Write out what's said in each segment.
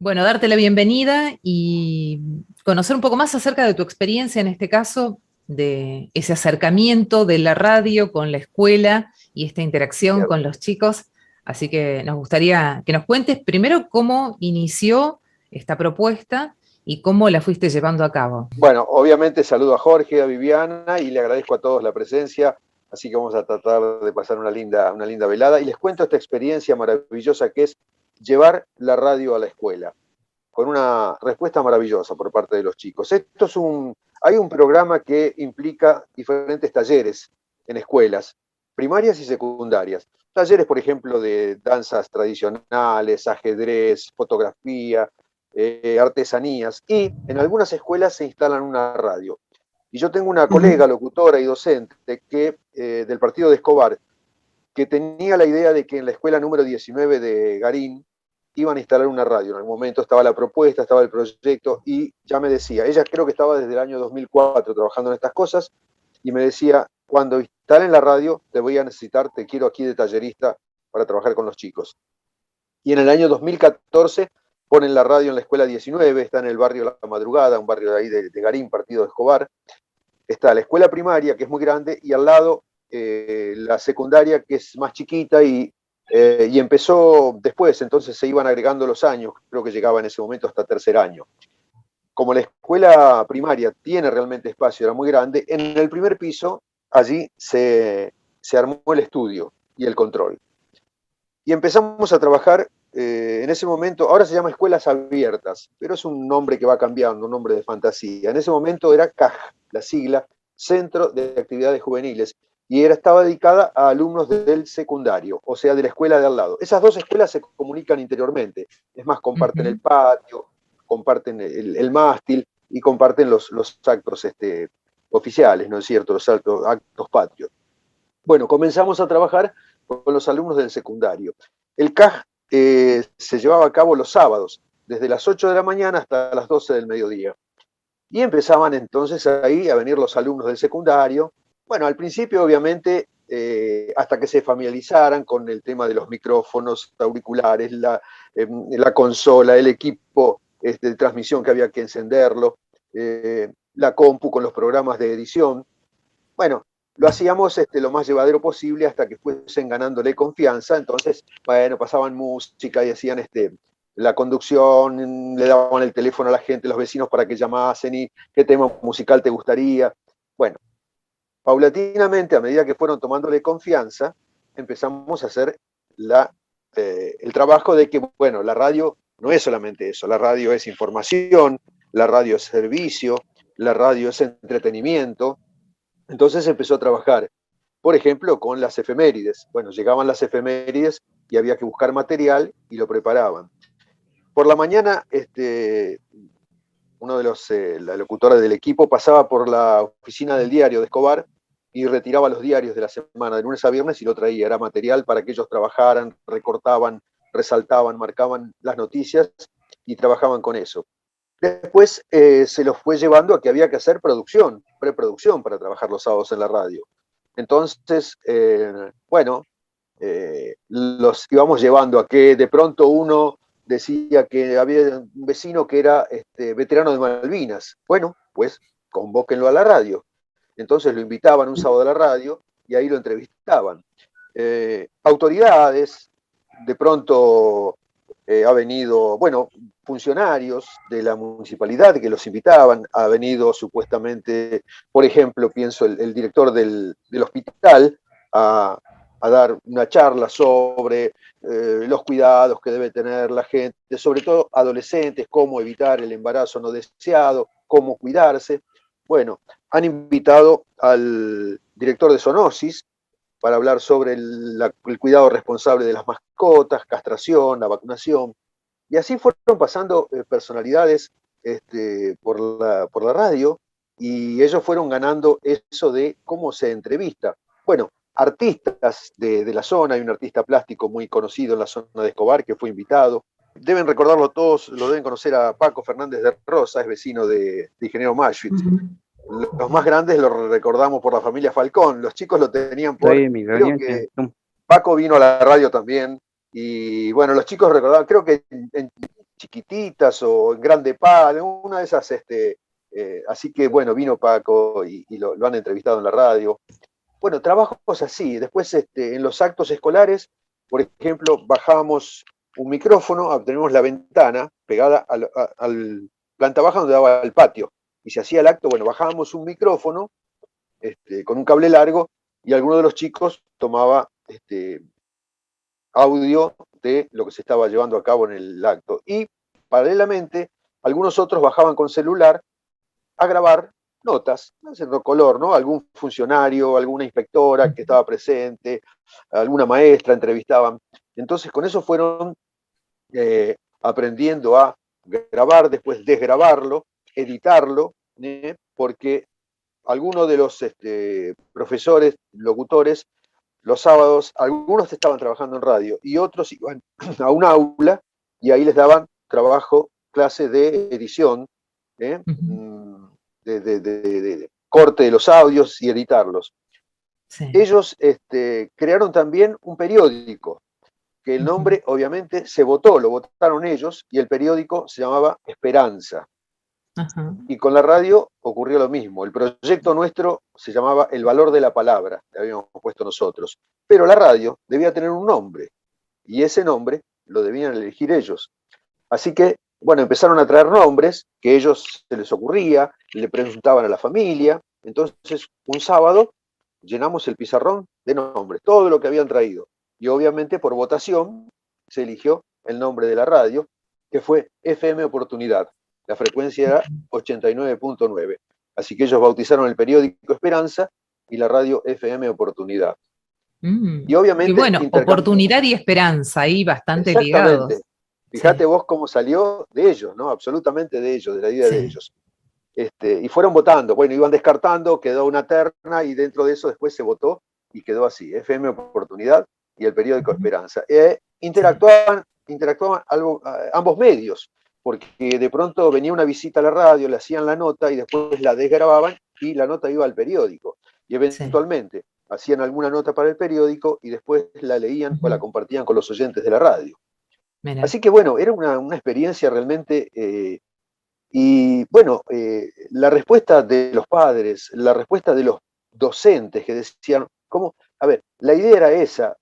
Bueno, darte la bienvenida y conocer un poco más acerca de tu experiencia, en este caso, de ese acercamiento de la radio con la escuela y esta interacción con los chicos. Así que nos gustaría que nos cuentes primero cómo inició esta propuesta y cómo la fuiste llevando a cabo. Bueno, obviamente saludo a Jorge, a Viviana y le agradezco a todos la presencia, así que vamos a tratar de pasar una linda velada y les cuento esta experiencia maravillosa que es llevar la radio a la escuela, con una respuesta maravillosa por parte de los chicos. Hay un programa que implica diferentes talleres en escuelas, primarias y secundarias. Talleres, por ejemplo, de danzas tradicionales, ajedrez, fotografía, artesanías, y en algunas escuelas se instalan una radio. Y yo tengo una colega, locutora y docente del partido de Escobar, que tenía la idea de que en la escuela número 19 de Garín iban a instalar una radio. En algún momento estaba la propuesta, estaba el proyecto, y ya me decía, ella creo que estaba desde el año 2004 trabajando en estas cosas, y me decía, cuando instalen la radio, te voy a necesitar, te quiero aquí de tallerista para trabajar con los chicos. Y en el año 2014 ponen la radio en la escuela 19, está en el barrio La Madrugada, un barrio de ahí de Garín, partido de Escobar. Está la escuela primaria, que es muy grande, y al lado la secundaria, que es más chiquita, y empezó después, entonces se iban agregando los años, creo que llegaba en ese momento hasta tercer año. Como la escuela primaria tiene realmente espacio, era muy grande, en el primer piso allí se armó el estudio y el control. Y empezamos a trabajar en ese momento, ahora se llama Escuelas Abiertas, pero es un nombre que va cambiando, un nombre de fantasía. En ese momento era CAJ, la sigla, Centro de Actividades Juveniles, y estaba dedicada a alumnos del secundario, o sea, de la escuela de al lado. Esas dos escuelas se comunican interiormente, es más, comparten el patio, comparten el mástil y comparten los actos oficiales, ¿no es cierto?, los actos patrios. Bueno, comenzamos a trabajar con los alumnos del secundario. El CAJ se llevaba a cabo los sábados, desde las 8 de la mañana hasta las 12 del mediodía. Y empezaban entonces ahí a venir los alumnos del secundario. Bueno, al principio obviamente, hasta que se familiarizaran con el tema de los micrófonos, auriculares, la consola, el equipo de transmisión que había que encenderlo, la compu con los programas de edición. Bueno, lo hacíamos lo más llevadero posible hasta que fuesen ganándole confianza. Entonces, bueno, pasaban música y hacían la conducción, le daban el teléfono a la gente, los vecinos, para que llamasen y qué tema musical te gustaría. Bueno, paulatinamente, a medida que fueron tomándole confianza, empezamos a hacer el trabajo de que, bueno, la radio no es solamente eso, la radio es información, la radio es servicio, la radio es entretenimiento. Entonces empezó a trabajar, por ejemplo, con las efemérides. Bueno, llegaban las efemérides y había que buscar material y lo preparaban. Por la mañana, uno de la locutora del equipo pasaba por la oficina del diario de Escobar y retiraba los diarios de la semana, de lunes a viernes, y lo traía. Era material para que ellos trabajaran, recortaban, resaltaban, marcaban las noticias y trabajaban con eso. Después se los fue llevando a que había que hacer preproducción para trabajar los sábados en la radio. Entonces, bueno, los íbamos llevando a que de pronto uno decía que había un vecino que era veterano de Malvinas. Bueno, pues convóquenlo a la radio. Entonces lo invitaban un sábado a la radio y ahí lo entrevistaban. Autoridades, de pronto ha venido, bueno, funcionarios de la municipalidad que los invitaban, ha venido supuestamente, por ejemplo, pienso el director del hospital a dar una charla sobre los cuidados que debe tener la gente, sobre todo adolescentes, cómo evitar el embarazo no deseado, cómo cuidarse. Bueno, han invitado al director de zoonosis para hablar sobre el cuidado responsable de las mascotas, castración, la vacunación. Y así fueron pasando personalidades por la radio, y ellos fueron ganando eso de cómo se entrevista. Bueno, artistas de la zona, hay un artista plástico muy conocido en la zona de Escobar que fue invitado. Deben recordarlo todos, lo deben conocer a Paco Fernández de Rosa, es vecino de Ingeniero Maschuit. Los más grandes lo recordamos por la familia Falcón, los chicos lo tenían por... Creo que Paco vino a la radio también, y bueno, los chicos recordaban, creo que en Chiquititas o en Grande Pal, una de esas, así que bueno, vino Paco y lo han entrevistado en la radio. Bueno, trabajos así. Después, en los actos escolares, por ejemplo, bajábamos un micrófono, tenemos la ventana pegada al planta baja donde daba el patio. Y se hacía el acto, bueno, bajábamos un micrófono con un cable largo y alguno de los chicos tomaba audio de lo que se estaba llevando a cabo en el acto. Y paralelamente, algunos otros bajaban con celular a grabar notas, haciendo color, ¿no? Algún funcionario, alguna inspectora que estaba presente, alguna maestra entrevistaban. Entonces, con eso fueron aprendiendo a grabar, después desgrabarlo, editarlo, porque algunos de los profesores, locutores, los sábados, algunos estaban trabajando en radio y otros iban a un aula y ahí les daban trabajo, clase de edición, ¿eh? De corte de los audios y editarlos. Sí. Ellos crearon también un periódico, que el nombre obviamente se votó, lo votaron ellos, y el periódico se llamaba Esperanza. Ajá. Y con la radio ocurrió lo mismo. El proyecto nuestro se llamaba El Valor de la Palabra, que habíamos puesto nosotros. Pero la radio debía tener un nombre, y ese nombre lo debían elegir ellos. Así que, bueno, empezaron a traer nombres que a ellos se les ocurría, le preguntaban a la familia. Entonces, un sábado llenamos el pizarrón de nombres, todo lo que habían traído. Y obviamente por votación se eligió el nombre de la radio, que fue FM Oportunidad. La frecuencia era 89.9. Así que ellos bautizaron el periódico Esperanza y la radio FM Oportunidad. Y Y obviamente bueno, oportunidad y esperanza ahí bastante exactamente. ligados. Fíjate Sí, vos cómo salió de ellos, ¿no? Absolutamente de ellos, de la idea de sí. ellos. Y fueron votando, bueno, iban descartando, quedó una terna y dentro de eso después se votó y quedó así, FM Oportunidad y el periódico Esperanza. Sí. Interactuaban ambos medios, porque de pronto venía una visita a la radio, le hacían la nota y después la desgrababan y la nota iba al periódico. Y Sí. eventualmente hacían alguna nota para el periódico y después la leían o la compartían con los oyentes de la radio. Mira. Así que bueno, era una experiencia realmente y bueno, la respuesta de los padres, la respuesta de los docentes que decían, ¿cómo? A ver, la idea era esa,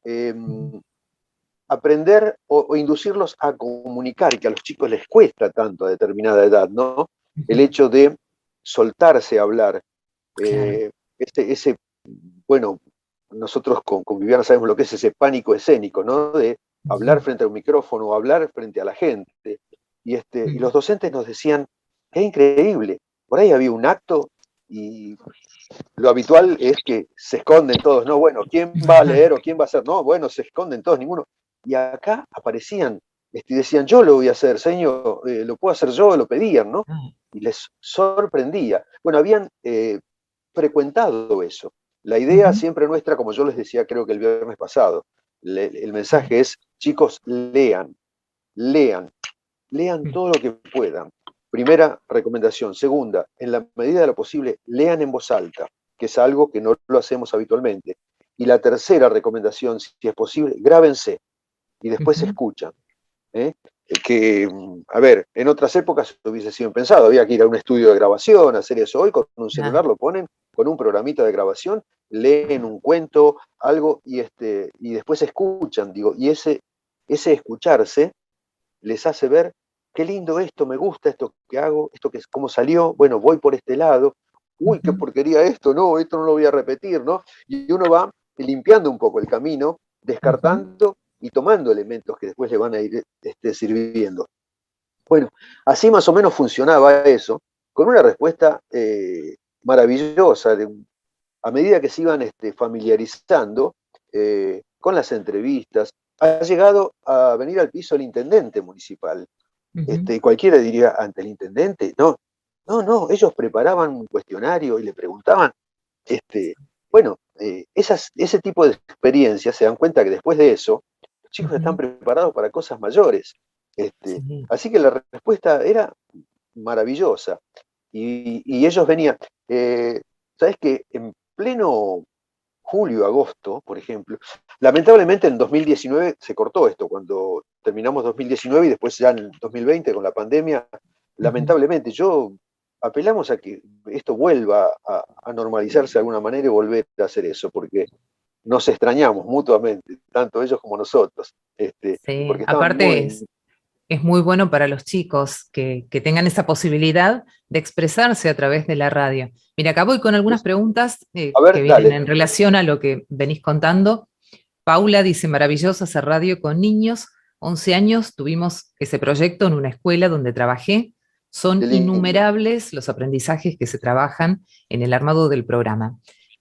aprender o inducirlos a comunicar, que a los chicos les cuesta tanto a determinada edad, ¿no? El hecho de soltarse a hablar. Claro. Bueno, nosotros con Viviana sabemos lo que es ese pánico escénico, ¿no? De hablar frente a un micrófono o hablar frente a la gente. Y los docentes nos decían, qué increíble, por ahí había un acto y lo habitual es que se esconden todos, ¿no? Bueno, ¿quién va a leer o quién va a hacer? No, bueno, se esconden todos, ninguno. Y acá aparecían y decían, yo lo voy a hacer, señor, lo puedo hacer yo, lo pedían, ¿no? Y les sorprendía. Bueno, habían frecuentado eso. La idea siempre nuestra, como yo les decía, creo que el viernes pasado, el mensaje es, chicos, lean, lean, lean todo lo que puedan. Primera recomendación. Segunda, en la medida de lo posible, lean en voz alta, que es algo que no lo hacemos habitualmente. Y la tercera recomendación, si es posible, grábense y después escuchan. ¿eh? Que, a ver, en otras épocas hubiese sido impensado, había que ir a un estudio de grabación, hacer eso. Hoy con un celular lo ponen, con un programita de grabación, leen un cuento, algo, y después escuchan, digo, y ese escucharse les hace ver qué lindo esto, me gusta esto que hago, esto que es cómo salió, bueno, voy por este lado, uy, qué porquería esto, no, esto no lo voy a repetir, ¿no? Y uno va limpiando un poco el camino, descartando y tomando elementos que después le van a ir sirviendo. Bueno, así más o menos funcionaba eso, con una respuesta maravillosa, a medida que se iban familiarizando con las entrevistas, ha llegado a venir al piso el intendente municipal. Cualquiera diría, ante el intendente, no, no, no, ellos preparaban un cuestionario y le preguntaban, bueno, ese tipo de experiencias se dan cuenta que después de eso, los chicos están preparados para cosas mayores. Sí. Así que la respuesta era maravillosa. Y ellos venían, ¿sabes qué? En pleno julio, agosto, por ejemplo. Lamentablemente en 2019 se cortó esto, cuando terminamos 2019 y después ya en 2020 con la pandemia, lamentablemente apelamos a que esto vuelva a normalizarse de alguna manera y volver a hacer eso, porque nos extrañamos mutuamente, tanto ellos como nosotros, Sí, porque estaban aparte muy... es muy bueno para los chicos que tengan esa posibilidad de expresarse a través de la radio. Mira, acá voy con algunas preguntas A que ver, vienen dale. en relación a lo que venís contando. Paula dice, maravilloso hacer radio con niños. 11 años tuvimos ese proyecto en una escuela donde trabajé. Son Qué lindo. innumerables los aprendizajes que se trabajan en el armado del programa.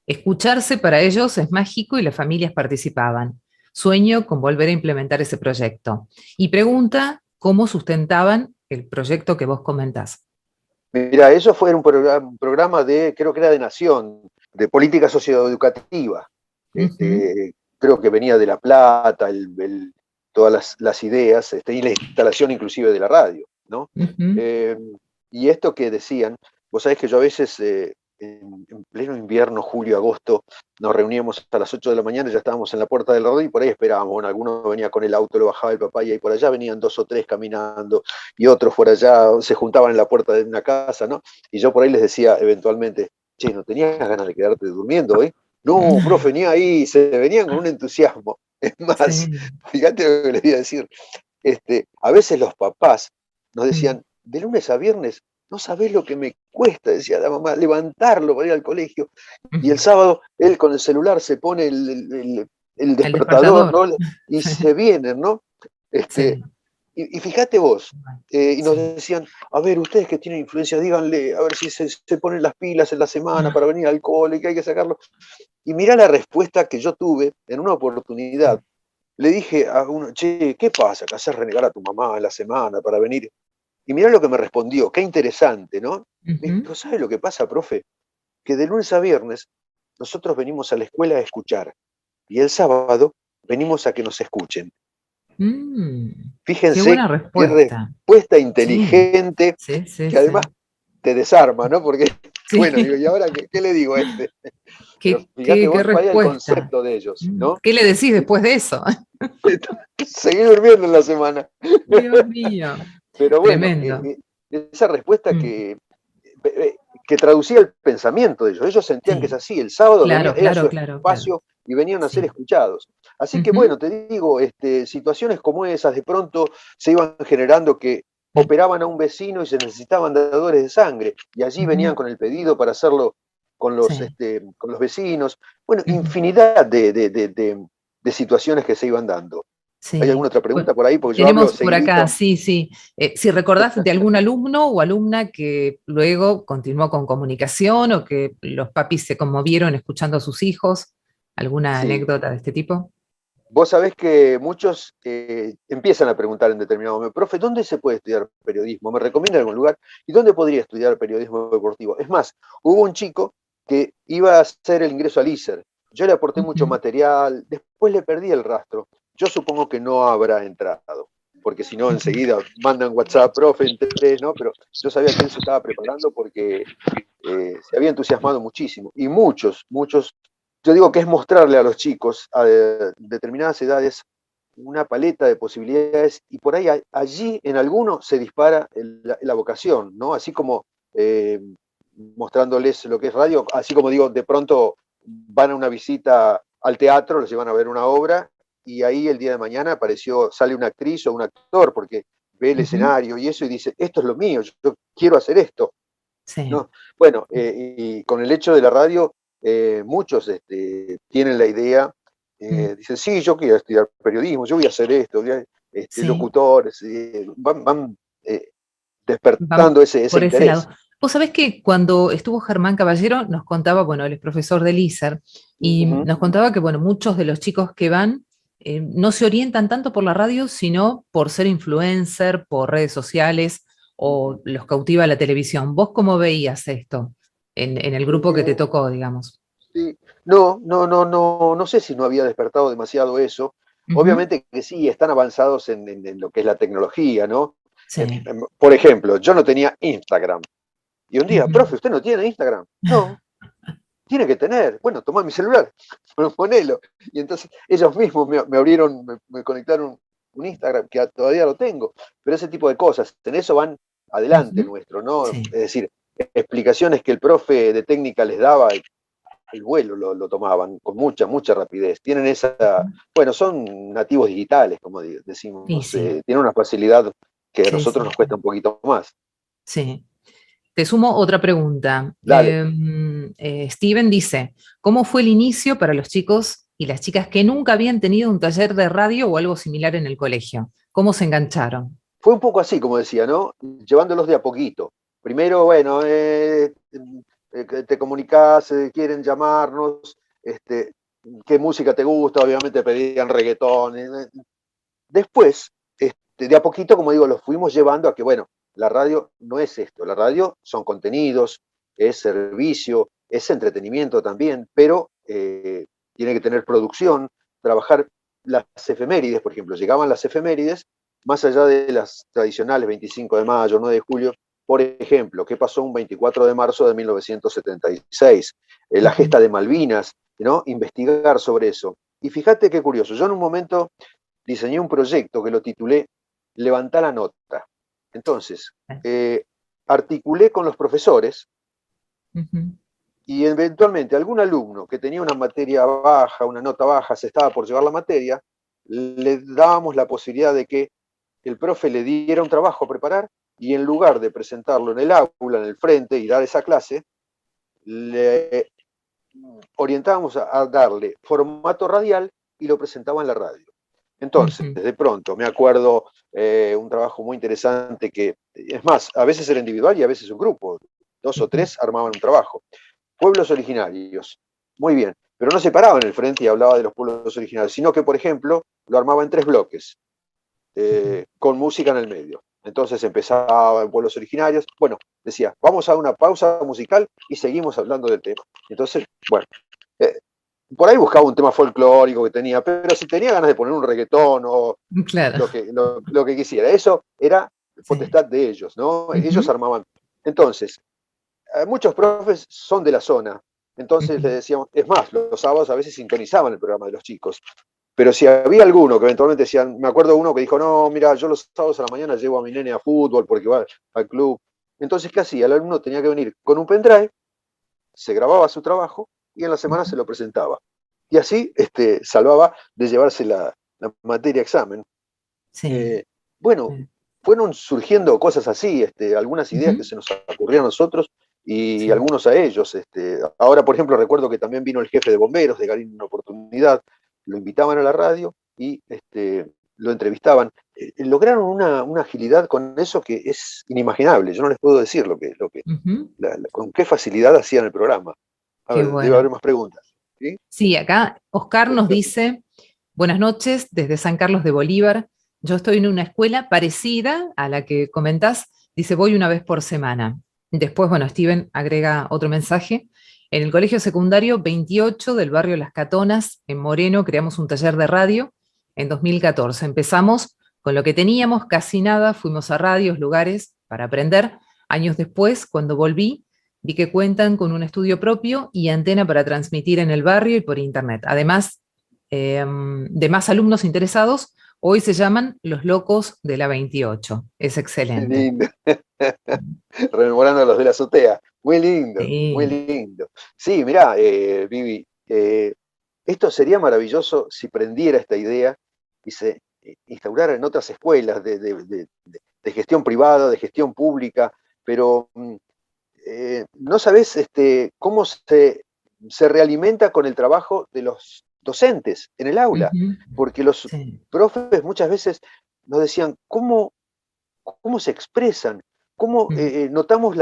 Escucharse para ellos es mágico y las familias participaban. Sueño con volver a implementar ese proyecto. Y pregunta cómo sustentaban el proyecto que vos comentás. Mira, eso fue un programa de, creo que era de Nación, de política socioeducativa. Ujú, Creo que venía de La Plata, todas las ideas, y la instalación inclusive de la radio, ¿no? ujú. Eh, y esto que decían, vos sabés que yo a veces, en pleno invierno, julio, agosto, nos reuníamos a las 8 de la mañana, ya estábamos en la puerta del radio y por ahí esperábamos. Bueno, alguno venía con el auto, lo bajaba el papá y ahí por allá venían 2 o 3 caminando y otros por allá se juntaban en la puerta de una casa, ¿no? Y yo por ahí les decía eventualmente, che, ¿no tenías ganas de quedarte durmiendo hoy? No, profe, ni ahí, se venían con un entusiasmo. Es más, Sí. fíjate lo que les voy a decir. A veces los papás nos Mm. decían, de lunes a viernes, no sabés lo que me cuesta, decía la mamá, levantarlo para ir al colegio. Y el sábado él con el celular se pone el El despertador, despertador. ¿no? Y se vienen, ¿no? Este, Sí, y fíjate vos, y nos sí. decían, a ver, ustedes que tienen influencia, díganle, a ver si se ponen las pilas en la semana para venir al cole, que hay que sacarlo. Y mirá la respuesta que yo tuve en una oportunidad. Le dije a uno, che, ¿qué pasa? ¿Que haces renegar a tu mamá en la semana para venir? Y mirá lo que me respondió, qué interesante, ¿no? Me Ujú. dijo, ¿sabe lo que pasa, profe? Que de lunes a viernes nosotros venimos a la escuela a escuchar y el sábado venimos a que nos escuchen. Mm, qué Fíjense buena qué respuesta. respuesta Sí, inteligente sí, sí, que además sí. te desarma, ¿no? Porque, bueno, digo, Sí, ¿y ahora qué le digo a este? Pero qué, fíjate qué vos cuál era el respuesta. concepto de ellos, Mm, ¿no? ¿qué le decís después de eso? Seguí durmiendo en la semana. Dios mío, Pero bueno, tremendo. esa respuesta Mm, que traducía el pensamiento de ellos. Ellos sentían que es sí, así. El sábado claro, era su claro, claro, claro. espacio y venían a ser Sí. escuchados. Así que Ujú, bueno, te digo, situaciones como esas de pronto se iban generando que sí, operaban a un vecino y se necesitaban dadores de sangre. Y allí ujú, venían con el pedido para hacerlo sí, con los vecinos. Bueno, ujú, infinidad de situaciones que se iban dando. ¿Hay sí. alguna otra Bueno, pregunta por ahí? Porque yo hablo tenemos por acá, seguidito. sí, sí. Si recordás de algún alumno o alumna que luego continuó con comunicación o que los papis se conmovieron escuchando a sus hijos, ¿alguna Sí, anécdota de este tipo? vos sabés que muchos empiezan a preguntar en determinado momento, profe, ¿dónde se puede estudiar periodismo? ¿Me recomienda algún lugar? ¿Y dónde podría estudiar periodismo deportivo? Es más, hubo un chico que iba a hacer el ingreso al ISER. Yo le aporté mucho Ujú, material, después le perdí el rastro. Yo supongo que no habrá entrado, porque si no, ujú, enseguida mandan WhatsApp, profe, entré, ¿no? Pero yo sabía que él se estaba preparando porque se había entusiasmado muchísimo. Y muchos, yo digo que es mostrarle a los chicos a determinadas edades una paleta de posibilidades y por ahí allí en alguno se dispara la vocación, ¿no? Así como eh, mostrándoles lo que es radio, así como digo, de pronto van a una visita al teatro, los llevan a ver una obra y ahí el día de mañana sale una actriz o un actor porque ve el ujú, escenario y eso y dice, esto es lo mío, yo quiero hacer esto. sí. ¿No? Bueno, y con el hecho de la radio, muchos tienen la idea, Mm, dicen, sí, yo quiero estudiar periodismo, yo voy a hacer esto, sí. locutores, van Van despertando ese por ese lado. interés. Vos sabés que cuando estuvo Germán Caballero nos contaba, bueno, él es profesor del ISER, y Ujú. nos contaba que, bueno, muchos de los chicos que van no se orientan tanto por la radio, sino por ser influencer, por redes sociales, o los cautiva la televisión. ¿Vos cómo veías esto en el grupo que te Eh, tocó, digamos? sí. No sé si no había despertado demasiado eso. Ujú, Obviamente que sí, están avanzados en lo que es la tecnología, ¿no? sí. Por ejemplo, yo no tenía Instagram. Y un día, Ujú. profe, ¿usted no tiene Instagram? No. tiene que tener, bueno, tomá mi celular, ponelo. Y entonces ellos mismos me abrieron, me conectaron un Instagram, que todavía lo tengo, pero ese tipo de cosas, en eso van adelante nuestro, ¿no? Sí. Es decir, explicaciones que el profe de técnica les daba, el vuelo lo tomaban con mucha, mucha rapidez. Tienen esa, bueno, son nativos digitales, como decimos, Sí. tienen una facilidad que a Sí, nosotros sí. nos cuesta un poquito más. Sí. Te sumo otra pregunta. Dale. Steven dice, ¿cómo fue el inicio para los chicos y las chicas que nunca habían tenido un taller de radio o algo similar en el colegio? ¿Cómo se engancharon? Fue un poco así, como decía, ¿no? Llevándolos de a poquito. Primero, bueno, te comunicás, quieren llamarnos, qué música te gusta, obviamente pedían reggaetón. Después, de a poquito, como digo, los fuimos llevando a que, bueno, la radio no es esto, la radio son contenidos, es servicio, es entretenimiento también, pero tiene que tener producción, trabajar las efemérides, por ejemplo, llegaban las efemérides, más allá de las tradicionales 25 de mayo, 9 de julio, por ejemplo, ¿qué pasó un 24 de marzo de 1976? La gesta de Malvinas, ¿no? Investigar sobre eso. Y fíjate qué curioso, yo en un momento diseñé un proyecto que lo titulé Levantá la nota. Entonces, articulé con los profesores y eventualmente algún alumno que tenía una materia baja, una nota baja, se estaba por llevar la materia, le dábamos la posibilidad de que el profe le diera un trabajo a preparar y en lugar de presentarlo en el aula, en el frente y dar esa clase, le orientábamos a darle formato radial y lo presentaba en la radio. Entonces, de pronto, me acuerdo un trabajo muy interesante que, es más, a veces era individual y a veces un grupo, 2 o 3 armaban un trabajo. Pueblos originarios, muy bien, pero no se paraba en el frente y hablaba de los pueblos originarios, sino que, por ejemplo, lo armaba en 3 bloques, con música en el medio. Entonces empezaba en pueblos originarios, bueno, decía, vamos a una pausa musical y seguimos hablando del tema. Entonces, bueno, eh, por ahí buscaba un tema folclórico que tenía, pero si tenía ganas de poner un reggaetón o Claro. lo que quisiera, eso era Sí. potestad de ellos, ¿no? Ellos armaban. Entonces, muchos profes son de la zona, entonces le decíamos, es más, los sábados a veces sintonizaban el programa de los chicos, pero si había alguno que eventualmente decían, me acuerdo uno que dijo, no, mira, yo los sábados a la mañana llevo a mi nene a fútbol porque va al club. Entonces, ¿qué hacía? El alumno tenía que venir con un pendrive, se grababa su trabajo y en la semana se lo presentaba. Y así salvaba de llevarse la materia examen. Sí. Bueno, fueron surgiendo cosas así, algunas ideas que se nos ocurrieron a nosotros y Sí. algunos a ellos. Ahora, por ejemplo, recuerdo que también vino el jefe de bomberos de Garín Una Oportunidad, lo invitaban a la radio y lo entrevistaban. Lograron una agilidad con eso que es inimaginable. Yo no les puedo decir con qué facilidad hacían el programa. A Qué ver, debe haber bueno. más preguntas. ¿Sí? Sí, acá Oscar nos dice, buenas noches desde San Carlos de Bolívar. Yo estoy en una escuela parecida a la que comentás. Dice, voy una vez por semana. Después, bueno, Steven agrega otro mensaje. En el colegio secundario 28 del barrio Las Catonas, en Moreno, creamos un taller de radio en 2014. Empezamos con lo que teníamos, casi nada, fuimos a radios, lugares para aprender. Años después, cuando volví, vi que cuentan con un estudio propio y antena para transmitir en el barrio y por internet. Además de más alumnos interesados, hoy se llaman Los Locos de la 28. Es excelente. Lindo. Rememorando a los de la azotea. Muy lindo, muy Sí. lindo. Sí, mirá, Vivi, esto sería maravilloso si prendiera esta idea y se instaurara en otras escuelas de gestión privada, de gestión pública, pero no sabés cómo se realimenta con el trabajo de los docentes en el aula, porque los Sí. profes muchas veces nos decían, ¿cómo se expresan? ¿Cómo notamos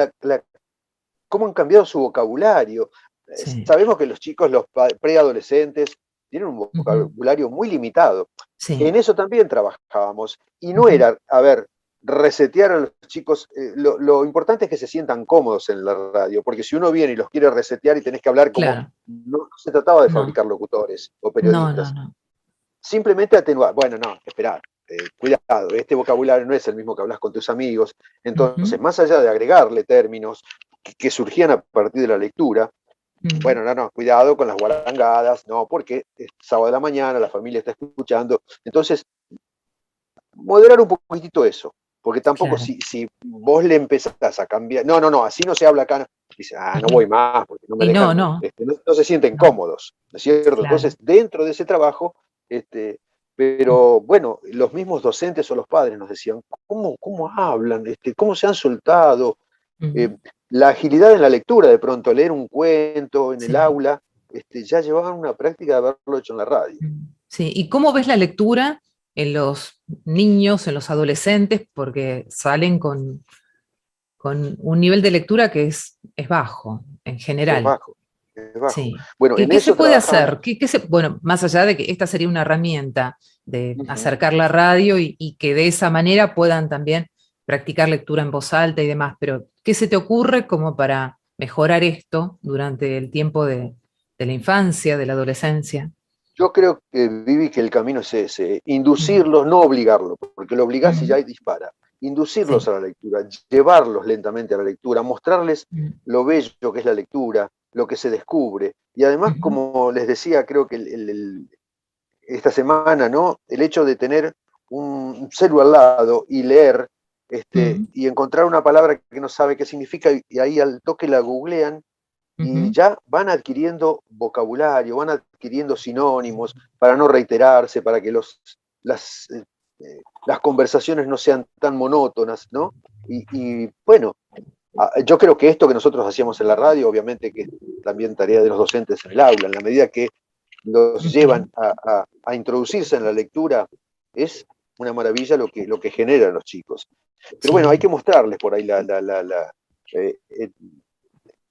cómo han cambiado su vocabulario? Sí. Sabemos que los chicos, los preadolescentes, tienen un vocabulario muy limitado. En Sí. eso también trabajábamos. Y no era, a ver, resetear a los chicos. Lo importante es que se sientan cómodos en la radio, porque si uno viene y los quiere resetear y tenés que hablar como. Claro. No se trataba de No. fabricar locutores o No, no, periodistas. no. Simplemente atenuar. Bueno, no, esperá, cuidado, este vocabulario no es el mismo que hablas con tus amigos. Entonces, más allá de agregarle términos que surgían a partir de la lectura, Bueno, no, cuidado con las guarangadas, no, porque es sábado de la mañana, la familia está escuchando. Entonces, moderar un poquitito eso, porque tampoco Claro. si vos le empezás a cambiar, no, así no se habla acá, dice, no voy más, porque no me Y no, dejan, no, no se sienten no, cómodos, ¿no es cierto? claro. Entonces, dentro de ese trabajo, pero bueno, los mismos docentes o los padres nos decían, ¿cómo hablan? ¿Cómo se han soltado? Ujú. Eh, la agilidad en la lectura, de pronto, leer un cuento en el Sí. aula, ya llevaban una práctica de haberlo hecho en la radio. Sí, ¿y cómo ves la lectura en los niños, en los adolescentes? Porque salen con un nivel de lectura que es bajo, en Es general. bajo, es bajo. Sí. Bueno, ¿Qué, en qué se eso puede trabajaban. hacer? Bueno, más allá de que esta sería una herramienta de Uh-huh. acercar la radio y que de esa manera puedan también practicar lectura en voz alta y demás, pero ¿qué se te ocurre como para mejorar esto durante el tiempo de la infancia, de la adolescencia? Yo creo, Vivi, que el camino es ese, Mm, inducirlos, no obligarlos, porque lo obligás y ya mm, dispara. Inducirlos sí. a la lectura, llevarlos lentamente a la lectura, mostrarles Mm, lo bello que es la lectura, lo que se descubre. Y además, ujú, como les decía, creo que esta semana, ¿no? El hecho de tener un celu al lado y leer, mm, y encontrar una palabra que no sabe qué significa, y ahí al toque la googlean, y ujú, ya van adquiriendo vocabulario, van adquiriendo sinónimos para no reiterarse, para que las conversaciones no sean tan monótonas, ¿no? Y bueno, yo creo que esto que nosotros hacíamos en la radio, obviamente que es también tarea de los docentes en el aula, en la medida que los ujú, llevan a introducirse en la lectura, es una maravilla lo que generan los chicos. Pero bueno, hay sí. que mostrarles por ahí eh, eh,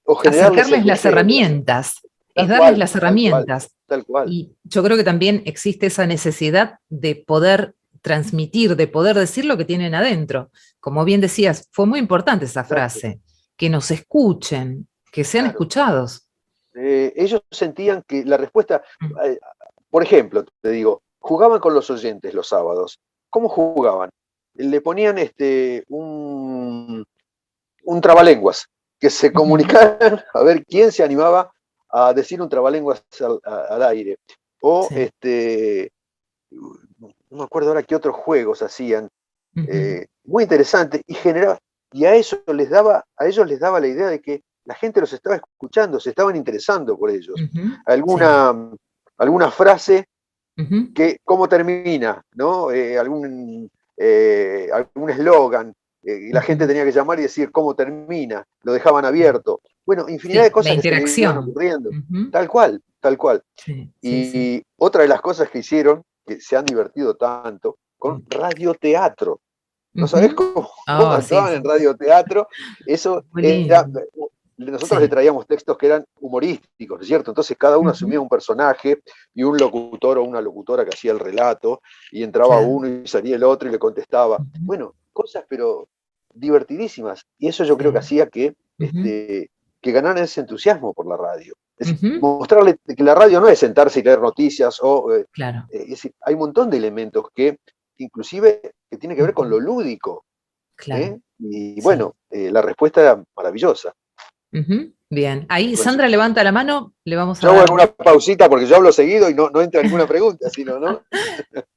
o generarles el Acercarles las deseo de la lectura. herramientas, es Tal darles cual, las tal cual, herramientas. tal cual. Y yo creo que también existe esa necesidad de poder transmitir, de poder decir lo que tienen adentro. Como bien decías, fue muy importante esa Exacto, frase, que nos escuchen, que sean claro. escuchados. Ellos sentían que la respuesta, Mm, eh, por ejemplo, te digo, jugaban con los oyentes los sábados. ¿Cómo jugaban? Le ponían un trabalenguas, que se ujú, comunicaran a ver quién se animaba a decir un trabalenguas al aire. O sí, no me acuerdo ahora qué otros juegos hacían, ujú, muy interesante, y a ellos les daba la idea de que la gente los estaba escuchando, se estaban interesando por ellos. ujú, sí, Alguna frase ujú, que, ¿cómo termina? ¿No? Algún eslogan, y la gente ujú, tenía que llamar y decir cómo termina, lo dejaban sí, abierto. Bueno, infinidad de sí, la cosas que se le iban interacción. ocurriendo. Ujú, Tal cual, tal cual. sí, sí, sí. Y otra de las cosas que hicieron, que se han divertido tanto, con Mm, radioteatro. ¿No sabés ujú. cómo Oh, sí, actuaban en sí. radioteatro? Eso Muy era. lindo. Nosotros le Sí. traíamos textos que eran humorísticos, ¿no es cierto? Entonces cada uno asumía Ujú, un personaje y un locutor o una locutora que hacía el relato, y entraba claro. uno y salía el otro y le contestaba. Ujú, Bueno, cosas pero divertidísimas. Y eso yo creo que sí. hacía que, Ujú, que ganaran ese entusiasmo por la radio. Es decir, ujú, mostrarle que la radio no es sentarse y leer noticias, claro. es decir, hay un montón de elementos que inclusive que tiene que ver con Ujú, lo lúdico. claro. Y Sí. bueno, la respuesta era maravillosa. Ujú, bien. Ahí Bueno, Sandra levanta la mano, le vamos a yo hago dar, alguna pausita porque yo hablo seguido y no entra ninguna pregunta, sino, ¿no?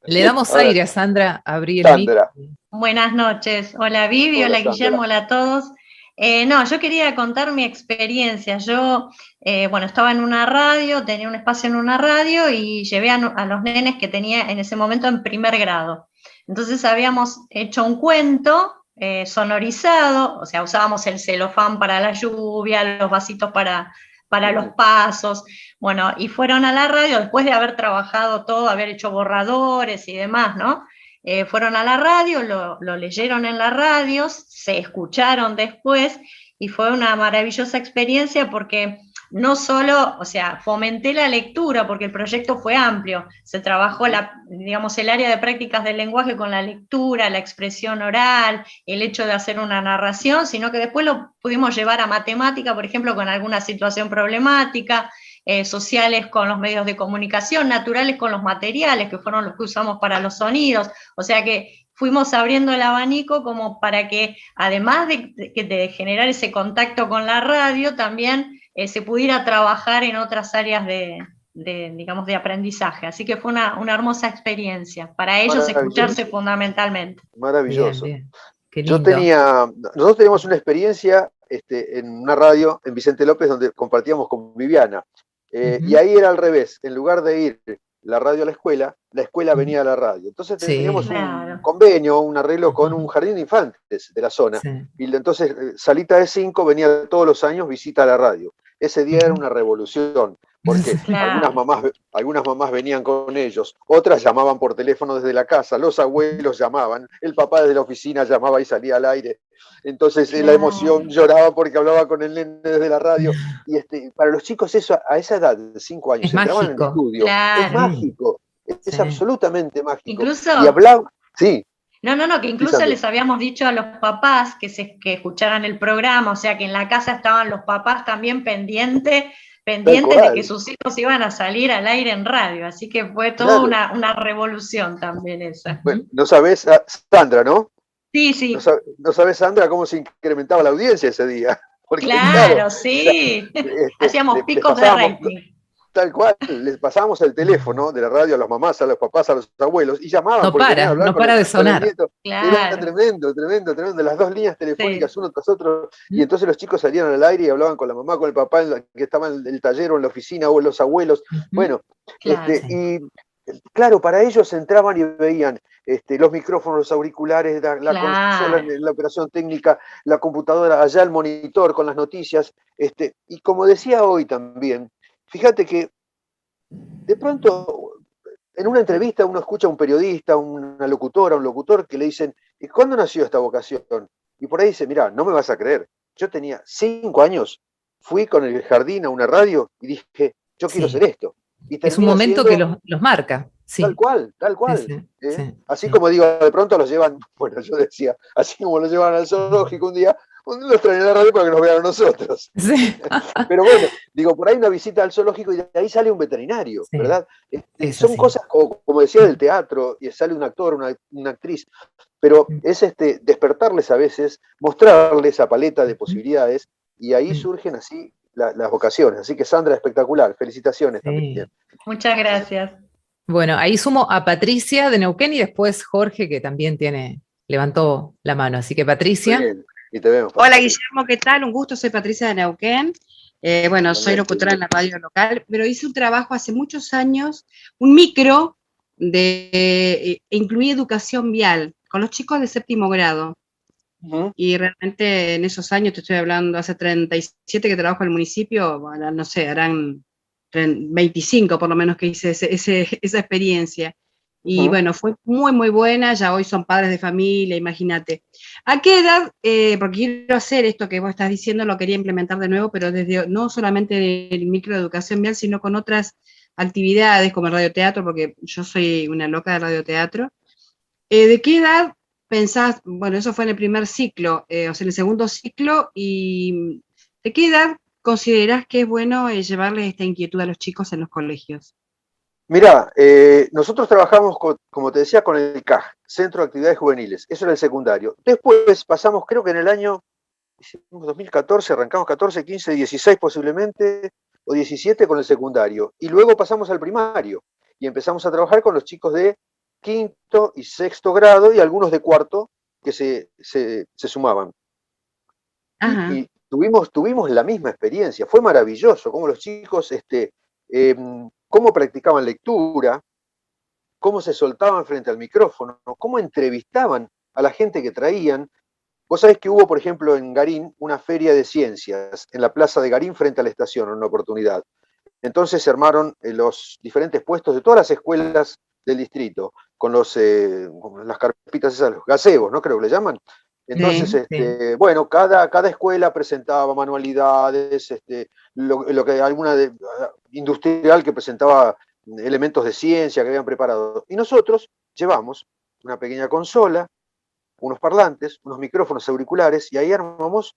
le damos A ver, aire a Sandra, abrí el mic. Sandra. Buenas noches. Hola Vivi, Hola, hola Guillermo, Sandra. hola a todos. No, yo quería contar mi experiencia. Yo, bueno, estaba en una radio, tenía un espacio en una radio y llevé a los nenes que tenía en ese momento en primer grado. Entonces habíamos hecho un cuento sonorizado, o sea, usábamos el celofán para la lluvia, los vasitos para los Ujú. pasos, bueno, y fueron a la radio después de haber trabajado todo, haber hecho borradores y demás, ¿no? Fueron a la radio, lo leyeron en la radio, se escucharon después y fue una maravillosa experiencia porque no solo, o sea, fomenté la lectura porque el proyecto fue amplio, se trabajó digamos, el área de prácticas del lenguaje con la lectura, la expresión oral, el hecho de hacer una narración, sino que después lo pudimos llevar a matemática, por ejemplo, con alguna situación problemática, sociales con los medios de comunicación, naturales con los materiales, que fueron los que usamos para los sonidos. O sea que fuimos abriendo el abanico como para que, además de generar ese contacto con la radio, también se pudiera trabajar en otras áreas digamos, de aprendizaje. Así que fue una hermosa experiencia. Para ellos escucharse fundamentalmente. Maravilloso. Bien, bien. Qué lindo. Nosotros teníamos una experiencia en una radio en Vicente López donde compartíamos con Viviana. Y ahí era al revés. En lugar de ir la radio a la escuela venía a la radio. Entonces teníamos un convenio, un arreglo con un jardín de infantes de la zona. Sí. Y entonces Salita de 5 venía todos los años visita a la radio. Ese día era una revolución, porque algunas mamás venían con ellos, otras llamaban por teléfono desde la casa, los abuelos llamaban, el papá desde la oficina llamaba y salía al aire. Entonces la emoción lloraba porque hablaba con el nene desde la radio. Y para los chicos eso, a esa edad, de 5 años, Es se entraban en el mágico. estudio. Es mágico, es absolutamente mágico. Incluso, y hablaban, sí. No, que incluso les habíamos dicho a los papás que escucharan el programa, o sea que en la casa estaban los papás también pendientes de que sus hijos iban a salir al aire en radio, así que fue toda una revolución también esa. Bueno, no sabés, Sandra, ¿no? Sí. No sabés, Sandra, cómo se incrementaba la audiencia ese día. Porque, claro, sí. Hacíamos picos de rating. Tal cual, les pasábamos el teléfono de la radio a las mamás, a los papás, a los abuelos, y llamaban. No para de sonar. Claro. Era tremendo, las 2 líneas telefónicas, uno tras otro, y entonces los chicos salían al aire y hablaban con la mamá, con el papá, que estaba en el taller o en la oficina, o los abuelos. Bueno, y claro, para ellos entraban y veían los micrófonos, los auriculares, la consola, la operación técnica, la computadora, allá el monitor con las noticias, y como decía hoy también, fíjate que de pronto en una entrevista uno escucha a un periodista, una locutora, un locutor que le dicen, ¿y cuándo nació esta vocación? Y por ahí dice, mirá, no me vas a creer, yo tenía 5 años, fui con el jardín a una radio y dije, yo quiero hacer esto. Y es un momento que los marca. Sí. Tal cual. Sí. Así como digo, de pronto los llevan, bueno, yo decía, así como los llevan al zoológico un día, los traen a la radio para que nos vean a nosotros. Sí. Pero bueno, digo, por ahí una visita al zoológico y de ahí sale un veterinario, ¿verdad? Son cosas, como decía, del teatro, y sale un actor, una actriz, pero es despertarles a veces, mostrarles esa paleta de posibilidades, y ahí surgen así las vocaciones. Así que Sandra, espectacular, felicitaciones también. Muchas gracias. Bueno, ahí sumo a Patricia de Neuquén y después Jorge, que también levantó la mano. Así que Patricia. Muy bien. Y te vemos. Hola Guillermo, ¿qué tal? Un gusto, soy Patricia de Neuquén. Bueno, soy locutora en la radio local, pero hice un trabajo hace muchos años, un micro incluí educación vial con los chicos de 7º grado. Y realmente en esos años, te estoy hablando, hace 37 que trabajo en el municipio, bueno, no sé, harán 25 por lo menos que hice esa experiencia. Y bueno, fue muy, muy buena, ya hoy son padres de familia, imagínate. ¿A qué edad? Porque quiero hacer esto que vos estás diciendo, lo quería implementar de nuevo, pero no solamente el microeducación vial, sino con otras actividades como el radioteatro, porque yo soy una loca de radioteatro. ¿De qué edad pensás? Bueno, eso fue en el primer ciclo, o sea, en el segundo ciclo, y ¿de qué edad considerás que es bueno llevarles esta inquietud a los chicos en los colegios? Mirá, nosotros trabajamos, como te decía, con el CAJ, Centro de Actividades Juveniles, eso era el secundario. Después pasamos, creo que en el año 2014, arrancamos 14, 15, 16 posiblemente, o 17 con el secundario. Y luego pasamos al primario y empezamos a trabajar con los chicos de 5º y 6º grado y algunos de 4º que se sumaban. Y tuvimos la misma experiencia, fue maravilloso, como los chicos, cómo practicaban lectura, cómo se soltaban frente al micrófono, cómo entrevistaban a la gente que traían. Vos sabés que hubo, por ejemplo, en Garín, una feria de ciencias, en la plaza de Garín frente a la estación, en una oportunidad. Entonces se armaron los diferentes puestos de todas las escuelas del distrito, con las carpitas esas, los gazebos, ¿no? Creo que le llaman. Entonces, bueno, cada escuela presentaba manualidades, lo que alguna industrial que presentaba elementos de ciencia que habían preparado. Y nosotros llevamos una pequeña consola, unos parlantes, unos micrófonos auriculares, y ahí armamos,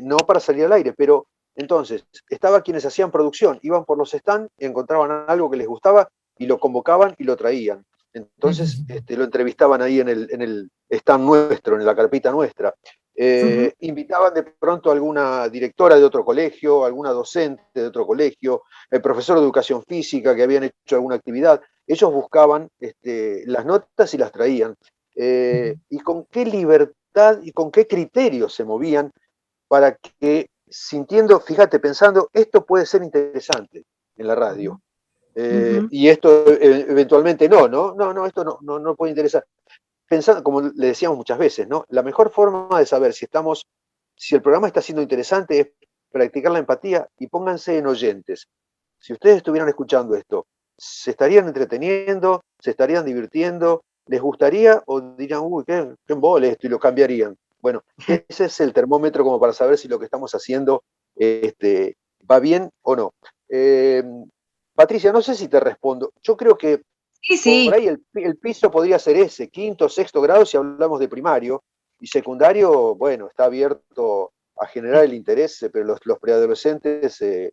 no para salir al aire, pero entonces, estaba quienes hacían producción, iban por los stands, encontraban algo que les gustaba, y lo convocaban y lo traían. Entonces, lo entrevistaban ahí en el stand nuestro, en la carpita nuestra. Invitaban de pronto a alguna directora de otro colegio, alguna docente de otro colegio, el profesor de educación física que habían hecho alguna actividad. Ellos buscaban las notas y las traían. Y con qué libertad y con qué criterios se movían para que, sintiendo, fíjate, pensando, esto puede ser interesante en la radio. Y esto eventualmente no, esto no puede interesar. Pensando, como le decíamos muchas veces, ¿no? La mejor forma de saber si el programa está siendo interesante es practicar la empatía y pónganse en oyentes. Si ustedes estuvieran escuchando esto, ¿se estarían entreteniendo? ¿Se estarían divirtiendo? ¿Les gustaría? ¿O dirían, uy, qué embole esto? Y lo cambiarían. Bueno, ese es el termómetro como para saber si lo que estamos haciendo va bien o no. Patricia, no sé si te respondo. Yo creo que Sí. por ahí el piso podría ser ese, quinto, sexto grado si hablamos de primario, y secundario, bueno, está abierto a generar el interés, pero los preadolescentes, yo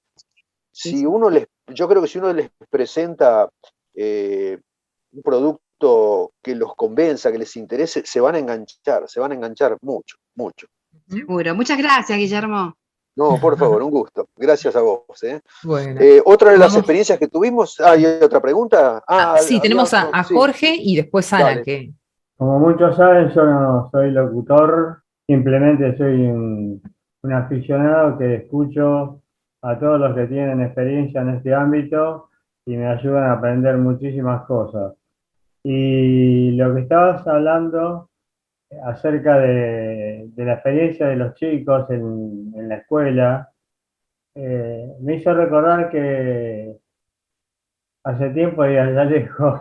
creo que si uno les presenta un producto que los convenza, que les interese, se van a enganchar mucho, mucho. Seguro. Muchas gracias, Guillermo. No, por favor, un gusto. Gracias a vos. Bueno, otra de las experiencias que tuvimos. ¿Hay otra pregunta? sí, tenemos a Jorge y después Ana. Como muchos saben, yo no soy locutor, simplemente soy un aficionado que escucho a todos los que tienen experiencia en este ámbito y me ayudan a aprender muchísimas cosas. Y lo que estabas hablando acerca de la experiencia de los chicos en la escuela, me hizo recordar que hace tiempo, y allá lejos,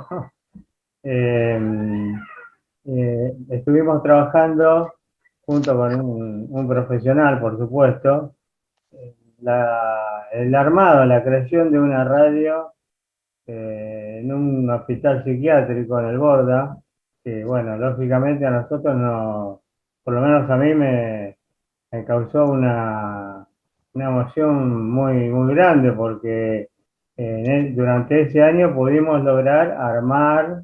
estuvimos trabajando junto con un profesional, por supuesto, el armado, la creación de una radio en un hospital psiquiátrico en el Borda, que bueno, lógicamente a nosotros no, por lo menos a mí me causó una emoción muy, muy grande porque durante ese año pudimos lograr armar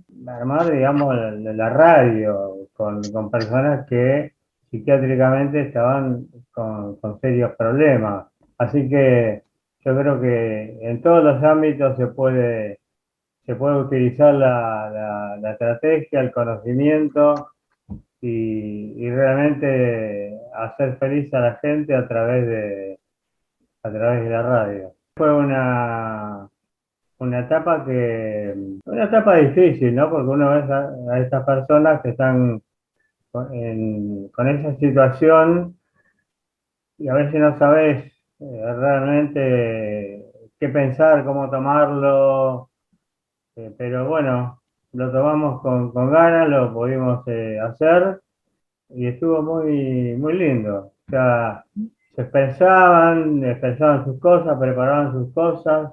digamos, la radio con personas que psiquiátricamente estaban con serios problemas. Así que yo creo que en todos los ámbitos se puede utilizar la estrategia, el conocimiento y realmente hacer feliz a la gente a través de la radio. Fue una etapa una etapa difícil, ¿no? Porque uno ve a estas personas que están con esa situación y a veces no sabes realmente qué pensar, cómo tomarlo, pero bueno, lo tomamos con ganas, lo pudimos hacer y estuvo muy, muy lindo. O sea, se expresaban sus cosas, preparaban sus cosas.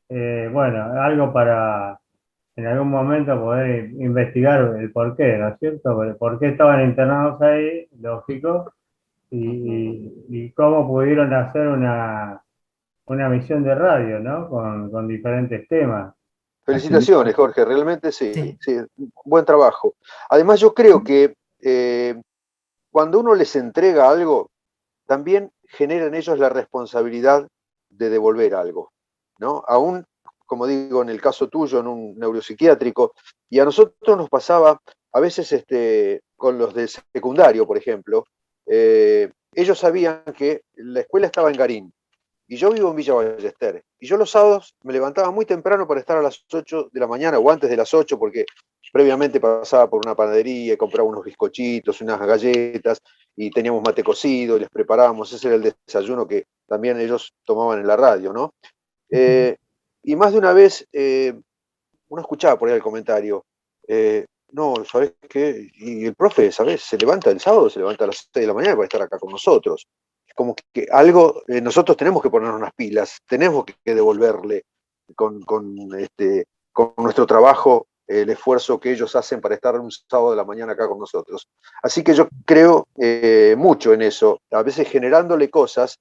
Bueno, algo para en algún momento poder investigar el porqué, ¿no es cierto? El por qué estaban internados ahí, lógico, y cómo pudieron hacer una misión de radio, ¿no? Con diferentes temas. Felicitaciones, Jorge, realmente sí, buen trabajo. Además, yo creo que cuando uno les entrega algo, también genera en ellos la responsabilidad de devolver algo, ¿no? Aún, como digo, en el caso tuyo, en un neuropsiquiátrico, y a nosotros nos pasaba, a veces con los del secundario, por ejemplo, ellos sabían que la escuela estaba en Garín, y yo vivo en Villa Ballester, y yo los sábados me levantaba muy temprano para estar a las 8 de la mañana, o antes de las 8, porque previamente pasaba por una panadería y compraba unos bizcochitos, unas galletas, y teníamos mate cocido, y les preparábamos, ese era el desayuno que también ellos tomaban en la radio, ¿no? Y más de una vez, uno escuchaba por ahí el comentario, no, ¿sabés qué? Y el profe, ¿sabés? Se levanta el sábado, se levanta a las 6 de la mañana para estar acá con nosotros. Como que algo, nosotros tenemos que ponernos unas pilas, tenemos que devolverle con nuestro trabajo el esfuerzo que ellos hacen para estar un sábado de la mañana acá con nosotros. Así que yo creo mucho en eso, a veces generándole cosas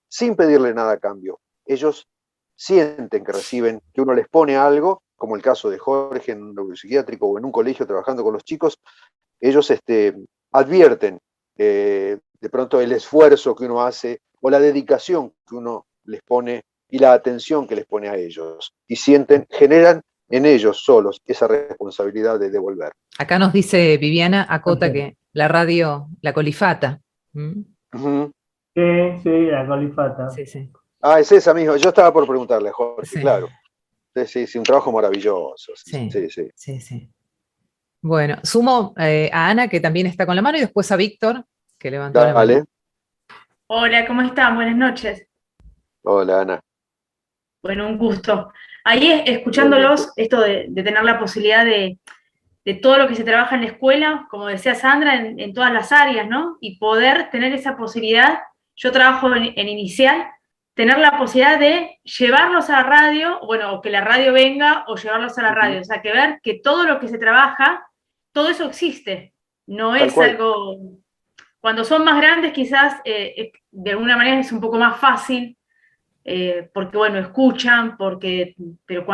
sin pedirle nada a cambio. Ellos sienten que reciben, que uno les pone algo, como el caso de Jorge en un neuropsiquiátrico o en un colegio trabajando con los chicos, ellos advierten de pronto el esfuerzo que uno hace o la dedicación que uno les pone y la atención que les pone a ellos. Y generan en ellos solos esa responsabilidad de devolver. Acá nos dice Viviana, acota que la radio, la colifata. Sí, la colifata. Sí, sí. Ah, es esa misma. Yo estaba por preguntarle a Jorge, Sí. claro. Sí, un trabajo maravilloso. Sí. Bueno, sumo a Ana, que también está con la mano, y después a Víctor, que levantó la mano. Hola, ¿cómo están? Buenas noches. Hola, Ana. Bueno, un gusto. Ahí escuchándolos, esto de tener la posibilidad de todo lo que se trabaja en la escuela, como decía Sandra, en todas las áreas, ¿no? Y poder tener esa posibilidad, yo trabajo en inicial, tener la posibilidad de llevarlos a la radio, bueno, o que la radio venga o llevarlos a la radio. O sea, que ver que todo lo que se trabaja, todo eso existe. No es algo... Cuando son más grandes quizás de alguna manera es un poco más fácil, porque bueno, escuchan, pero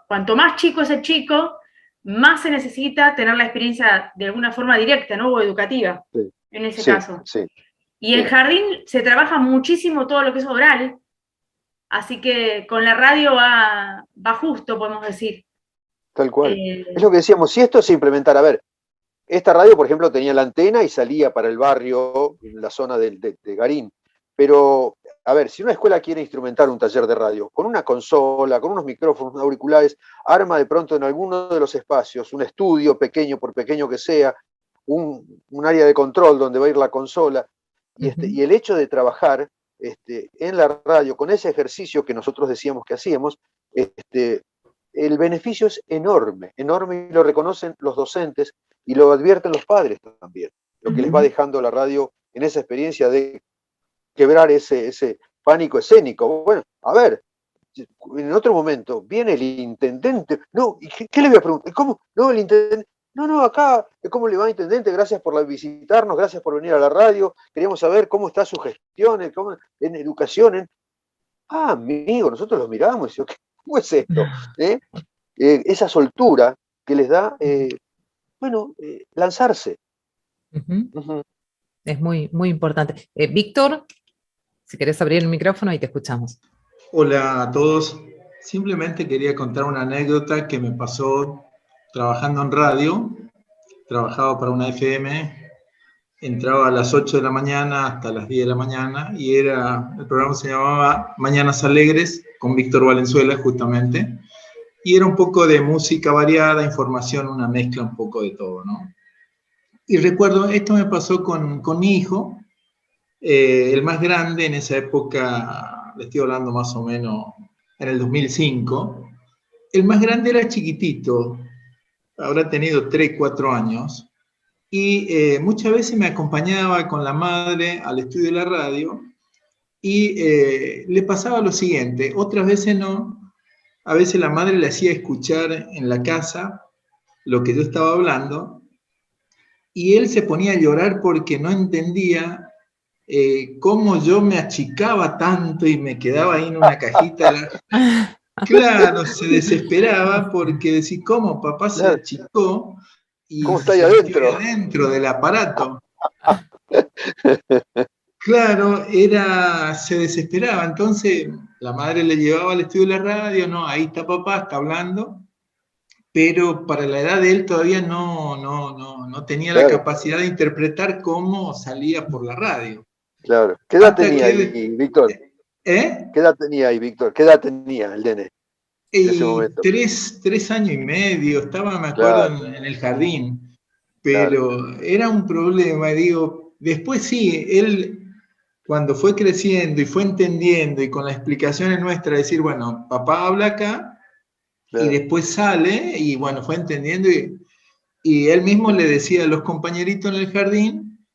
cuanto más chico es el chico, más se necesita tener la experiencia de alguna forma directa, ¿no? O educativa, en ese caso. Y en jardín se trabaja muchísimo todo lo que es oral, así que con la radio va justo, podemos decir. Tal cual. Es lo que decíamos, si esto se implementara, a ver, esta radio, por ejemplo, tenía la antena y salía para el barrio, en la zona de Garín. Pero, a ver, si una escuela quiere instrumentar un taller de radio, con una consola, con unos micrófonos, unos auriculares, arma de pronto en alguno de los espacios un estudio, pequeño por pequeño que sea, un área de control donde va a ir la consola, y el hecho de trabajar en la radio con ese ejercicio que nosotros decíamos que hacíamos, el beneficio es enorme, enorme, y lo reconocen los docentes y lo advierten los padres también, lo que les va dejando la radio en esa experiencia de quebrar ese pánico escénico. Bueno, a ver, en otro momento viene el intendente, no, ¿qué le voy a preguntar? ¿Cómo? No, el intendente, no, acá, ¿cómo le va, intendente? Gracias por visitarnos, gracias por venir a la radio, queríamos saber cómo está su gestión, en educación. Amigo, nosotros los miramos y decimos, ¿cómo es esto? Esa soltura que les da, lanzarse. Es muy, muy importante. Víctor, si querés abrir el micrófono y te escuchamos. Hola a todos. Simplemente quería contar una anécdota que me pasó trabajando en radio. Trabajaba para una FM, entraba a las 8 de la mañana hasta las 10 de la mañana y el programa se llamaba Mañanas Alegres con Víctor Valenzuela justamente. Y era un poco de música variada, información, una mezcla un poco de todo, ¿no? Y recuerdo, esto me pasó con mi hijo, el más grande en esa época, le estoy hablando más o menos en el 2005, el más grande era chiquitito, habrá tenido 3, 4 años, y muchas veces me acompañaba con la madre al estudio de la radio, y le pasaba lo siguiente, otras veces no. A veces la madre le hacía escuchar en la casa lo que yo estaba hablando y él se ponía a llorar porque no entendía cómo yo me achicaba tanto y me quedaba ahí en una cajita. Claro, se desesperaba porque decía, ¿cómo papá se achicó? Y ¿cómo está ahí adentro? Dentro del aparato. Claro, se desesperaba, entonces la madre le llevaba al estudio de la radio, no, ahí está papá, está hablando, pero para la edad de él todavía no tenía la capacidad de interpretar cómo salía por la radio. Claro, ¿qué edad tenía ahí, Víctor? ¿Qué edad tenía ahí, Víctor? ¿Qué edad tenía el nene en ese momento? 3 años y medio, estaba, me acuerdo, en el jardín, pero era un problema, digo, después sí, él... Cuando fue creciendo y fue entendiendo y con las explicaciones nuestras, decir, bueno, papá habla acá, y después sale, y bueno, fue entendiendo, y él mismo le decía a los compañeritos en el jardín,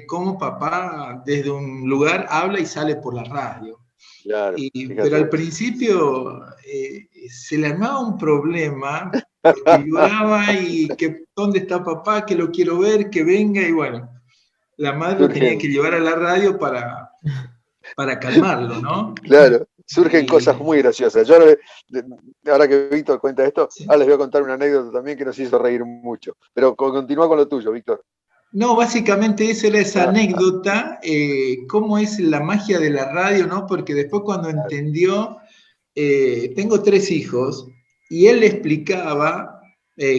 cómo papá desde un lugar habla y sale por la radio. Claro, pero al principio se le armaba un problema, porque lloraba y que dónde está papá, que lo quiero ver, que venga, y bueno. La madre lo tenía que llevar a la radio para calmarlo, ¿no? Claro, surgen cosas muy graciosas. Yo ahora que Víctor cuenta esto, ahora les voy a contar una anécdota también que nos hizo reír mucho. Pero continúa con lo tuyo, Víctor. No, básicamente esa era esa anécdota, cómo es la magia de la radio, ¿no? Porque después cuando entendió, tengo 3 hijos, y él le explicaba